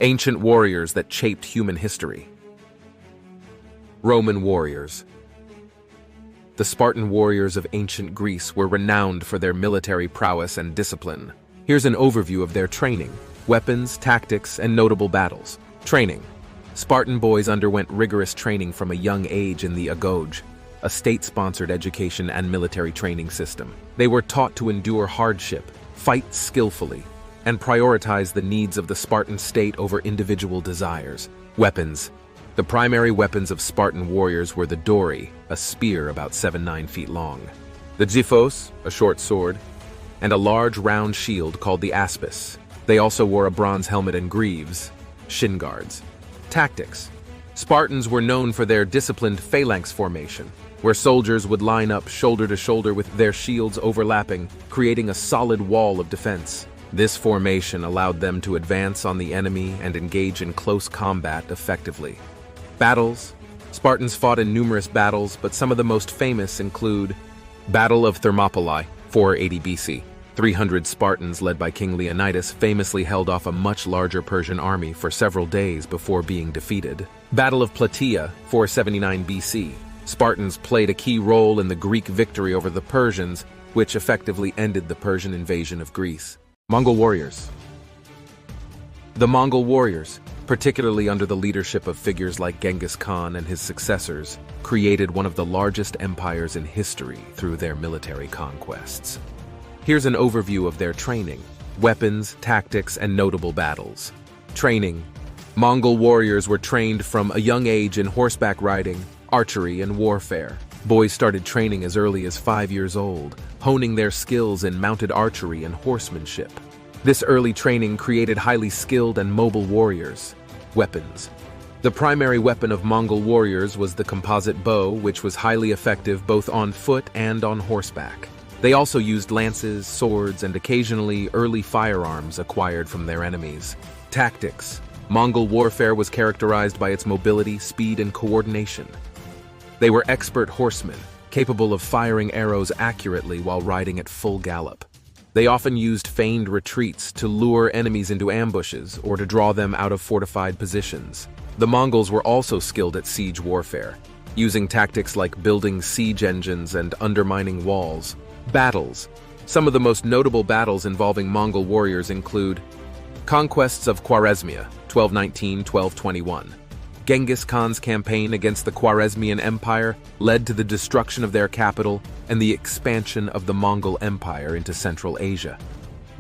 Ancient warriors that shaped human history. Roman warriors. The Spartan warriors of ancient Greece were renowned for their military prowess and discipline. Here's an overview of their training, weapons, tactics, and notable battles. Training. Spartan boys underwent rigorous training from a young age in the agoge, a state-sponsored education and military training system. They were taught to endure hardship, fight skillfully, and prioritize the needs of the Spartan state over individual desires. Weapons. The primary weapons of Spartan warriors were the dori, a spear about 7-9 feet long, the xiphos, a short sword, and a large round shield called the aspis. They also wore a bronze helmet and greaves, shin guards. Tactics. Spartans were known for their disciplined phalanx formation, where soldiers would line up shoulder to shoulder with their shields overlapping, creating a solid wall of defense. This formation allowed them to advance on the enemy and engage in close combat effectively. Battles. Spartans fought in numerous battles, but some of the most famous include Battle of Thermopylae, 480 BC. 300 Spartans led by King Leonidas famously held off a much larger Persian army for several days before being defeated. Battle of Plataea, 479 BC. Spartans played a key role in the Greek victory over the Persians, which effectively ended the Persian invasion of Greece. Mongol Warriors. The Mongol Warriors, particularly under the leadership of figures like Genghis Khan and his successors, created one of the largest empires in history through their military conquests. Here's an overview of their training, weapons, tactics, and notable battles. Training. Mongol warriors were trained from a young age in horseback riding, archery, and warfare. Boys started training as early as 5 years old, honing their skills in mounted archery and horsemanship. This early training created highly skilled and mobile warriors. Weapons. The primary weapon of Mongol warriors was the composite bow, which was highly effective both on foot and on horseback. They also used lances, swords, and occasionally early firearms acquired from their enemies. Tactics. Mongol warfare was characterized by its mobility, speed, and coordination. They were expert horsemen, capable of firing arrows accurately while riding at full gallop. They often used feigned retreats to lure enemies into ambushes or to draw them out of fortified positions. The Mongols were also skilled at siege warfare, using tactics like building siege engines and undermining walls. Battles. Some of the most notable battles involving Mongol warriors include Conquests of Khwarezmia, 1219-1221. Genghis Khan's campaign against the Khwarezmian Empire led to the destruction of their capital and the expansion of the Mongol Empire into Central Asia.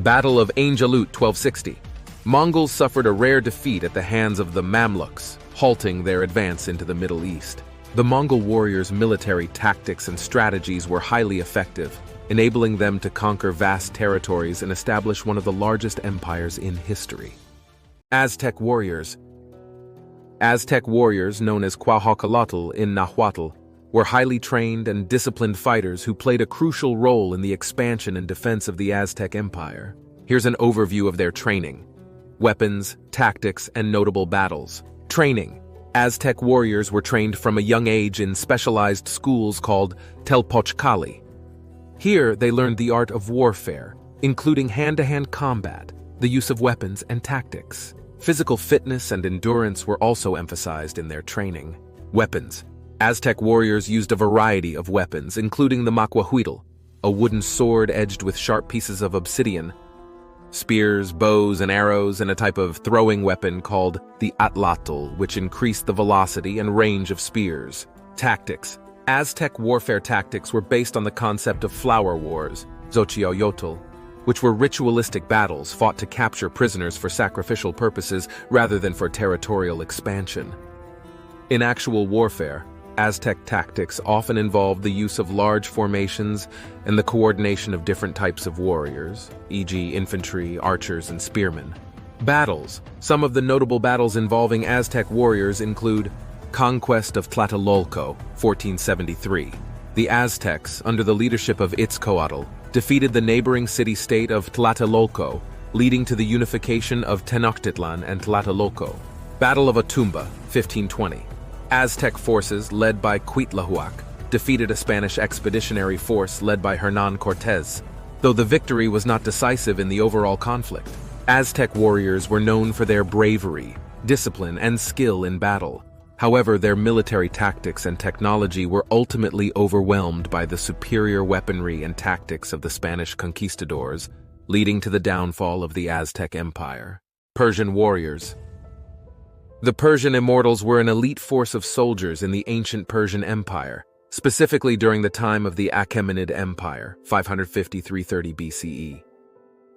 Battle of Ain Jalut, 1260. Mongols suffered a rare defeat at the hands of the Mamluks, halting their advance into the Middle East. The Mongol warriors' military tactics and strategies were highly effective, enabling them to conquer vast territories and establish one of the largest empires in history. Aztec Warriors. Aztec warriors, known as Cuauhtémoc in Nahuatl, were highly trained and disciplined fighters who played a crucial role in the expansion and defense of the Aztec Empire. Here's an overview of their training, weapons, tactics, and notable battles. Training. Aztec warriors were trained from a young age in specialized schools called Telpochcali. Here, they learned the art of warfare, including hand-to-hand combat, the use of weapons, and tactics. Physical fitness and endurance were also emphasized in their training. Weapons. Aztec warriors used a variety of weapons, including the macuahuitl, a wooden sword edged with sharp pieces of obsidian, spears, bows, and arrows, and a type of throwing weapon called the atlatl, which increased the velocity and range of spears. Tactics. Aztec warfare tactics were based on the concept of flower wars, xochitl, which were ritualistic battles fought to capture prisoners for sacrificial purposes rather than for territorial expansion. In actual warfare, Aztec tactics often involved the use of large formations and the coordination of different types of warriors, e.g. infantry, archers, and spearmen. Battles. Some of the notable battles involving Aztec warriors include Conquest of Tlatelolco, 1473. The Aztecs, under the leadership of Itzcoatl, defeated the neighboring city-state of Tlatelolco, leading to the unification of Tenochtitlan and Tlatelolco. Battle of Otumba, 1520. Aztec forces, led by Cuitlahuac, defeated a Spanish expeditionary force led by Hernán Cortés, though the victory was not decisive in the overall conflict. Aztec warriors were known for their bravery, discipline, and skill in battle. However, their military tactics and technology were ultimately overwhelmed by the superior weaponry and tactics of the Spanish conquistadors, leading to the downfall of the Aztec Empire. Persian Warriors. The Persian immortals were an elite force of soldiers in the ancient Persian Empire, specifically during the time of the Achaemenid Empire, 550–330 BCE.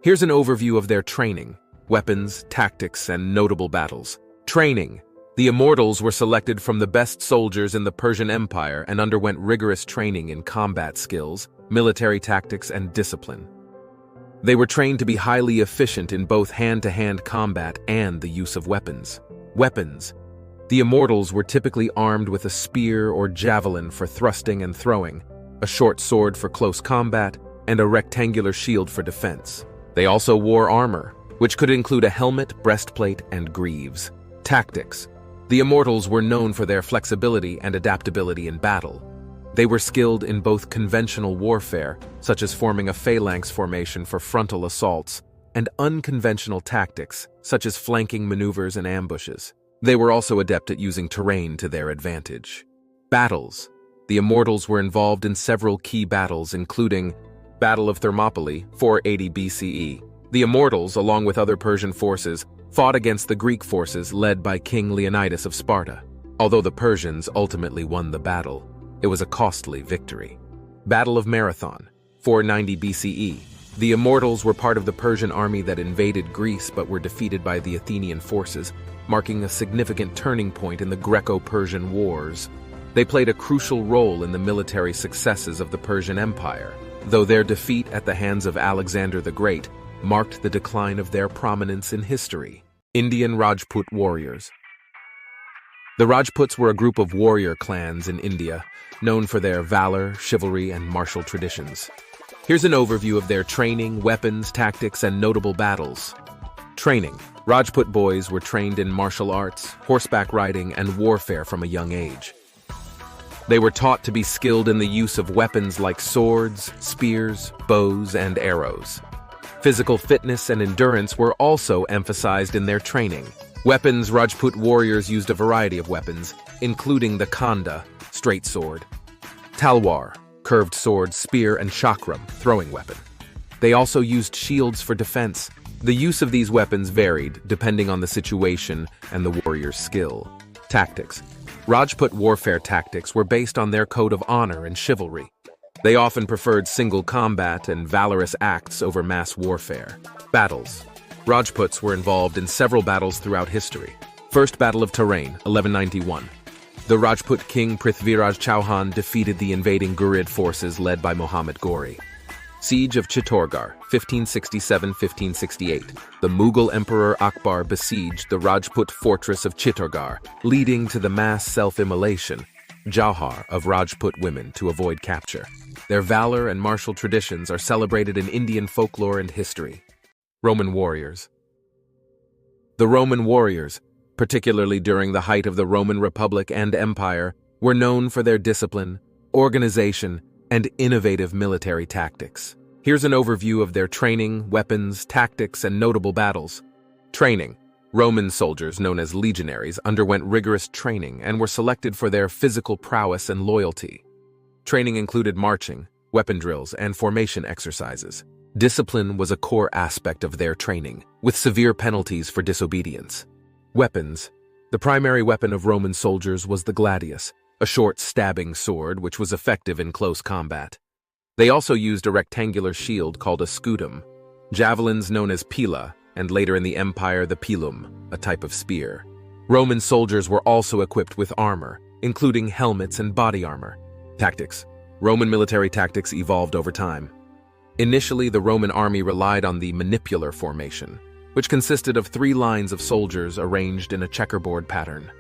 Here's an overview of their training, weapons, tactics, and notable battles. Training. The immortals were selected from the best soldiers in the Persian Empire and underwent rigorous training in combat skills, military tactics, and discipline. They were trained to be highly efficient in both hand-to-hand combat and the use of weapons. Weapons. The immortals were typically armed with a spear or javelin for thrusting and throwing, a short sword for close combat, and a rectangular shield for defense. They also wore armor, which could include a helmet, breastplate, and greaves. Tactics. The immortals were known for their flexibility and adaptability in battle. They were skilled in both conventional warfare, such as forming a phalanx formation for frontal assaults, and unconventional tactics, such as flanking maneuvers and ambushes. They were also adept at using terrain to their advantage. Battles. The immortals were involved in several key battles, including Battle of Thermopylae, 480 BCE. The immortals, along with other Persian forces, fought against the Greek forces led by King Leonidas of Sparta. Although the Persians ultimately won the battle, it was a costly victory. Battle of Marathon, 490 BCE. The immortals were part of the Persian army that invaded Greece but were defeated by the Athenian forces, marking a significant turning point in the Greco-Persian Wars. They played a crucial role in the military successes of the Persian Empire, though their defeat at the hands of Alexander the Great marked the decline of their prominence in history. Indian Rajput Warriors. The Rajputs were a group of warrior clans in India, known for their valor, chivalry, and martial traditions. Here's an overview of their training, weapons, tactics, and notable battles. Training. Rajput boys were trained in martial arts, horseback riding, and warfare from a young age. They were taught to be skilled in the use of weapons like swords, spears, bows, and arrows. Physical fitness and endurance were also emphasized in their training. Weapons. Rajput warriors used a variety of weapons, including the khanda, straight sword, talwar, curved sword, spear, and chakram, throwing weapon. They also used shields for defense. The use of these weapons varied depending on the situation and the warrior's skill. Tactics. Rajput warfare tactics were based on their code of honor and chivalry. They often preferred single combat and valorous acts over mass warfare. Battles. Rajputs were involved in several battles throughout history. First Battle of Tarain, 1191. The Rajput king Prithviraj Chauhan defeated the invading Ghurid forces led by Muhammad Ghori. Siege of Chittorgarh, 1567–1568. The Mughal Emperor Akbar besieged the Rajput fortress of Chittorgarh, leading to the mass self-immolation, Jauhar, of Rajput women to avoid capture. Their valor and martial traditions are celebrated in Indian folklore and history. Roman Warriors. The Roman warriors, particularly during the height of the Roman Republic and Empire, were known for their discipline, organization, and innovative military tactics. Here's an overview of their training, weapons, tactics, and notable battles. Training. Roman soldiers, known as legionaries, underwent rigorous training and were selected for their physical prowess and loyalty. Training included marching, weapon drills, and formation exercises. Discipline was a core aspect of their training, with severe penalties for disobedience. Weapons. The primary weapon of Roman soldiers was the gladius, a short stabbing sword which was effective in close combat. They also used a rectangular shield called a scudum, javelins known as pila, and later in the empire the pilum, a type of spear. Roman soldiers were also equipped with armor, including helmets and body armor. Tactics. Roman military tactics evolved over time. Initially, the Roman army relied on the manipular formation, which consisted of 3 lines of soldiers arranged in a checkerboard pattern.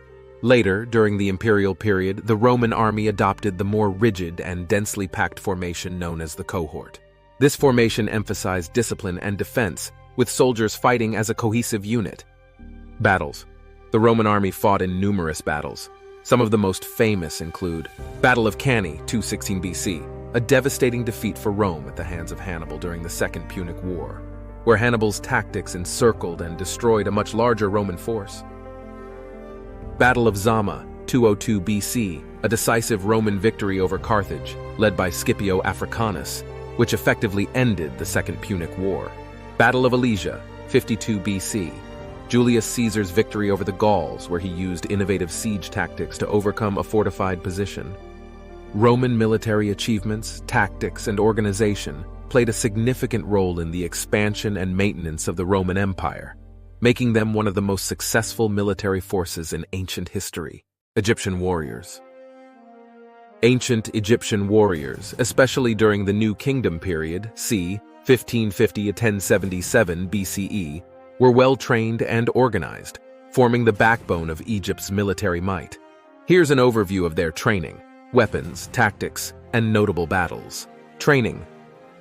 Later, during the imperial period, the Roman army adopted the more rigid and densely packed formation known as the cohort. This formation emphasized discipline and defense, with soldiers fighting as a cohesive unit. Battles. The Roman army fought in numerous battles. Some of the most famous include Battle of Cannae, 216 BC, a devastating defeat for Rome at the hands of Hannibal during the Second Punic War. where Hannibal's tactics encircled and destroyed a much larger Roman force. Battle of Zama, 202 BC, a decisive Roman victory over Carthage, led by Scipio Africanus, which effectively ended the Second Punic War. Battle of Alesia, 52 BC, Julius Caesar's victory over the Gauls, where he used innovative siege tactics to overcome a fortified position. Roman military achievements, tactics, and organization played a significant role in the expansion and maintenance of the Roman Empire, making them one of the most successful military forces in ancient history. Egyptian warriors. Ancient Egyptian warriors, especially during the New Kingdom period, c. 1550 to 1077 BCE, were well-trained and organized, forming the backbone of Egypt's military might. Here's an overview of their training, weapons, tactics, and notable battles. Training.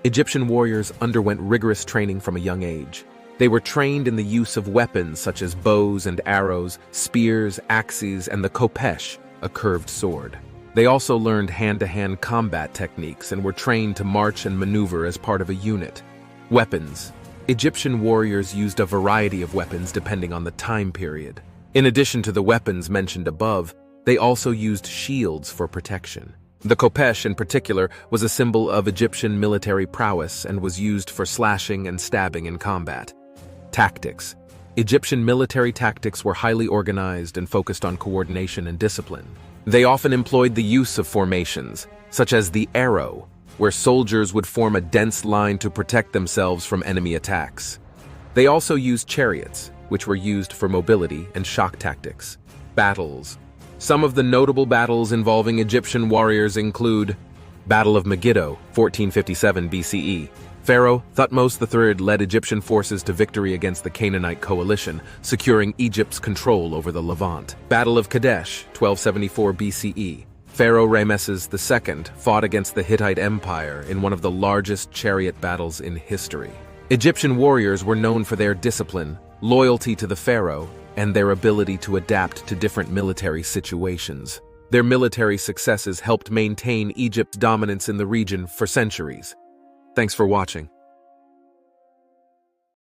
Egyptian warriors underwent rigorous training from a young age. They were trained in the use of weapons such as bows and arrows, spears, axes, and the khopesh, a curved sword. They also learned hand-to-hand combat techniques and were trained to march and maneuver as part of a unit. Weapons. Egyptian warriors used a variety of weapons depending on the time period. In addition to the weapons mentioned above, they also used shields for protection. The khopesh, in particular, was a symbol of Egyptian military prowess and was used for slashing and stabbing in combat. Tactics. Egyptian military tactics were highly organized and focused on coordination and discipline. They often employed the use of formations, such as the arrow, where soldiers would form a dense line to protect themselves from enemy attacks. They also used chariots, which were used for mobility and shock tactics. Battles. Some of the notable battles involving Egyptian warriors include Battle of Megiddo, 1457 BCE. Pharaoh Thutmose III led Egyptian forces to victory against the Canaanite coalition, securing Egypt's control over the Levant. Battle of Kadesh, 1274 BCE. Pharaoh Rameses II fought against the Hittite Empire in one of the largest chariot battles in history. Egyptian warriors were known for their discipline, loyalty to the pharaoh, and their ability to adapt to different military situations. Their military successes helped maintain Egypt's dominance in the region for centuries. Thanks for watching.